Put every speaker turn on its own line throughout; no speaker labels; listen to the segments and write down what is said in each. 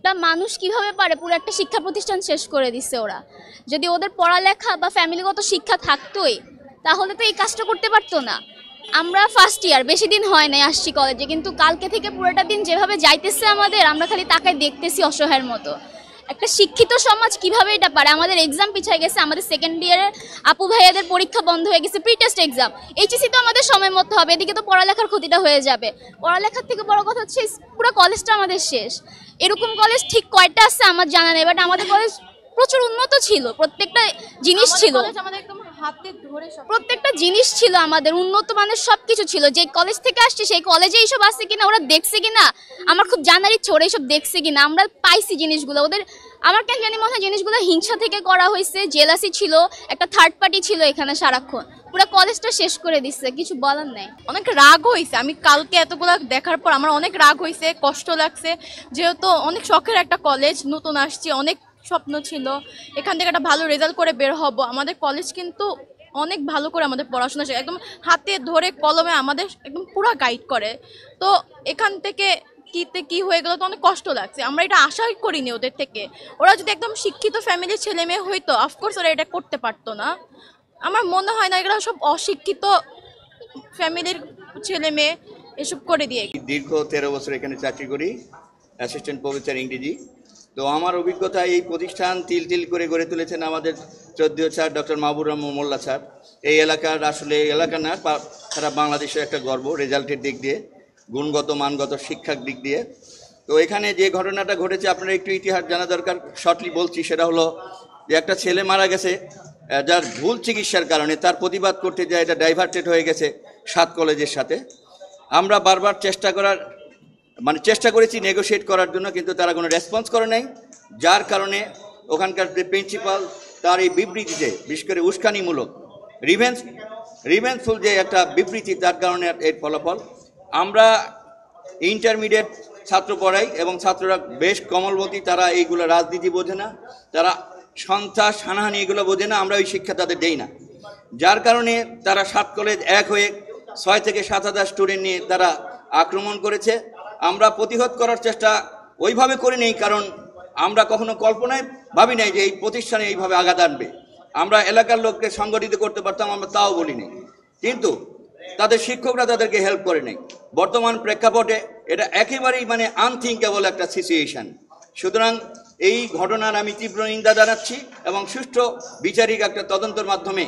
একটা মানুষ কিভাবে পারে পুরো একটা শিক্ষা প্রতিষ্ঠান শেষ করে দিচ্ছে ওরা। যদি ওদের পড়ালেখা বা ফ্যামিলিগত শিক্ষা থাকতোই তাহলে তো এই কাজটা করতে পারতো না। আমরা ফার্স্ট ইয়ার, বেশি দিন হয় নাই আসছি কলেজে, কিন্তু কালকে থেকে পুরোটা দিন যেভাবে যাইতেছে আমাদের, আমরা খালি তাকায় দেখতেছি অসহায়ের মতো। একটা শিক্ষিত সমাজ কিভাবে এটা পারে? আমাদের এক্সাম পিছিয়ে গেছে, আমাদের সেকেন্ড ইয়ারের আপু ভাইয়াদের পরীক্ষা বন্ধ হয়ে গেছে, প্রি টেস্ট এক্সাম, এইচএসসি তো আমাদের সময় মতো হবে, এদিকে তো পড়ালেখার ক্ষতিটা হয়ে যাবে। পড়ালেখার থেকে বড় কথা হচ্ছে পুরো কলেজটা আমাদের শেষ। এরকম কলেজ ঠিক কয়টা আছে আমার জানা নেই, বাট আমাদের কলেজ প্রচুর উন্নত ছিল, প্রত্যেকটা জিনিস ছিল, প্রত্যেকটা জিনিস ছিল আমাদের উন্নত মানের, সবকিছু ছিল। যে কলেজ থেকে আসছে সেই কলেজে এইসব আছে কিনা, ওরা দেখছে কিনা আমার খুব জানার ইচ্ছে, ওরা এইসব দেখছে কিনা, আমরা পাইছি জিনিসগুলো। ওদের আমার কেন জানি মনে হয় জিনিসগুলো হিংসা থেকে করা হয়েছে, জেলাসি ছিল, একটা থার্ড পার্টি ছিল এখানে সারাক্ষণ, পুরো কলেজটা শেষ করে দিচ্ছে, কিছু বলার নাই।
অনেক রাগ হয়েছে, আমি কালকে এতগুলো দেখার পর আমার অনেক রাগ হয়েছে, কষ্ট লাগছে, যেহেতু অনেক শখের একটা কলেজ, নতুন আসছি, অনেক স্বপ্ন ছিল এখান থেকে একটা ভালো রেজাল্ট করে বের হব। আমাদের কলেজ কিন্তু অনেক ভালো করে আমাদের পড়াশোনা একদম হাতে ধরে কলমে আমাদের একদম পুরো গাইড করে। তো এখান থেকে কি হয়ে গেল তো অনেক কষ্ট লাগছে, আমরা এটা আশাই করিনি ওদের থেকে। ওরা যদি একদম শিক্ষিত ফ্যামিলির ছেলে মেয়ে হইতো, অফকোর্স ওরা এটা করতে পারতো না। আমার মনে হয় না, এগুলো সব অশিক্ষিত ফ্যামিলির ছেলে মেয়ে এসব করে দিয়ে।
দীর্ঘ 13 বছর এখানে চাকরি করি, অ্যাসিস্ট্যান্ট প্রফেসর ইংরেজি। তো আমার অভিজ্ঞতা, এই প্রতিষ্ঠান তিল তিল করে গড়ে তুলেছেন আমাদের শ্রদ্ধেয় স্যার ডক্টর মাহবুব রহমান মোল্লা স্যার। এই এলাকার, আসলে এলাকা না, সারা বাংলাদেশের একটা গর্ব রেজাল্টের দিক দিয়ে, গুণগত মানগত শিক্ষার দিক দিয়ে। তো এখানে যে ঘটনাটা ঘটেছে আপনারা একটু ইতিহাস জানা দরকার, শর্টলি বলছি। সেটা হলো যে একটা ছেলে মারা গেছে যার ভুল চিকিৎসার কারণে, তার প্রতিবাদ করতে যায় এটা ডাইভার্টেড হয়ে গেছে 7 কলেজের সাথে। আমরা বারবার চেষ্টা করেছি নেগোশিয়েট করার জন্য, কিন্তু তারা কোনো রেসপন্স করে নাই, যার কারণে ওখানকার যে প্রিন্সিপাল তার এই বিবৃতিতে, বিশেষ করে উস্কানিমূলক রিভেঞ্জফুল যে একটা বিবৃতি, তার কারণে এর ফলাফল। আমরা ইন্টারমিডিয়েট ছাত্র পড়াই এবং ছাত্ররা বেশ কমলবতী, তারা এইগুলো রাজনীতি বোঝে না, তারা সন্ত্রাস হানাহানি এগুলো বোঝে না, আমরা ওই শিক্ষা তাদের দেই না। যার কারণে তারা 7 কলেজ এক হয়ে 6 থেকে 7,000 স্টুডেন্ট নিয়ে তারা আক্রমণ করেছে। আমরা প্রতিহত করার চেষ্টা ওইভাবে করি নেই, কারণ আমরা কখনো কল্পনায় ভাবি নাই যে এই প্রতিষ্ঠানে এইভাবে আঘাত আনবে। আমরা এলাকার লোককে সংগঠিত করতে পারতাম, আমরা তাও বলিনি, কিন্তু তাদের শিক্ষকরা তাদেরকে হেল্প করে নেই। বর্তমান প্রেক্ষাপটে এটা একেবারেই আনথিঙ্কেবল একটা সিচুয়েশন। সুতরাং এই ঘটনার আমি তীব্র নিন্দা জানাচ্ছি এবং সুষ্ঠু বিচারিক একটা তদন্তের মাধ্যমে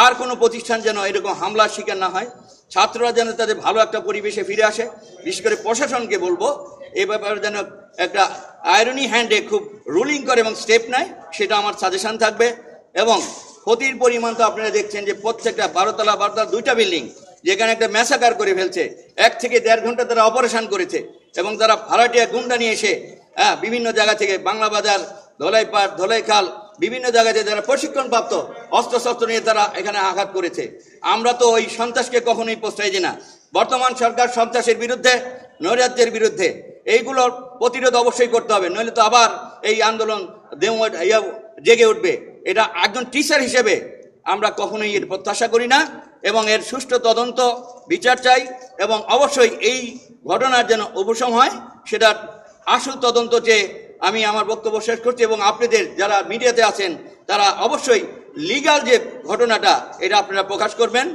আর কোনো প্রতিষ্ঠান যেন এরকম হামলার শিকার না হয়, ছাত্ররা যেন তাদের ভালো একটা পরিবেশে ফিরে আসে। বিশেষ করে প্রশাসনকে বলবো এই ব্যাপারে যেন একটা আয়রনি হ্যান্ডে খুব রুলিং করে এবং স্টেপ নেয়, সেটা আমার সাজেশন থাকবে। এবং ক্ষতির পরিমাণ তো আপনারা দেখছেন যে প্রত্যেকটা 12তলা 2টা বিল্ডিং, যেখানে একটা ম্যাসাকার করে ফেলছে, 1 থেকে 1.5 ঘন্টা তারা অপারেশন করেছে, এবং তারা ভাড়াটিয়া গুন্ডা নিয়ে এসে বিভিন্ন জায়গা থেকে, বাংলা বাজার, ধলাইপাড়, ধলাইখাল, বিভিন্ন জায়গাতে যারা প্রশিক্ষণপ্রাপ্ত অস্ত্রশস্ত্র নিয়ে তারা এখানে আঘাত করেছে। আমরা তো ওই সন্ত্রাসকে কখনোই প্রশ্রয় দিই না। বর্তমান সরকার সন্ত্রাসের বিরুদ্ধে, নৈরাজ্যের বিরুদ্ধে, এইগুলোর প্রতিরোধ অবশ্যই করতে হবে, নইলে তো আবার এই আন্দোলন জেগে উঠবে। এটা একজন টিচার হিসেবে আমরা কখনোই এর প্রত্যাশা করি না, এবং এর সুষ্ঠু তদন্ত বিচার চাই, এবং অবশ্যই এই ঘটনার যেন উপশম হয়, সেটার আসল তদন্ত চেয়ে আমি আমার বক্তব্য শেষ করছি। এবং আপনাদের যারা মিডিয়াতে আছেন তারা অবশ্যই লিগ্যাল যে ঘটনাটা, এটা আপনারা প্রকাশ করবেন।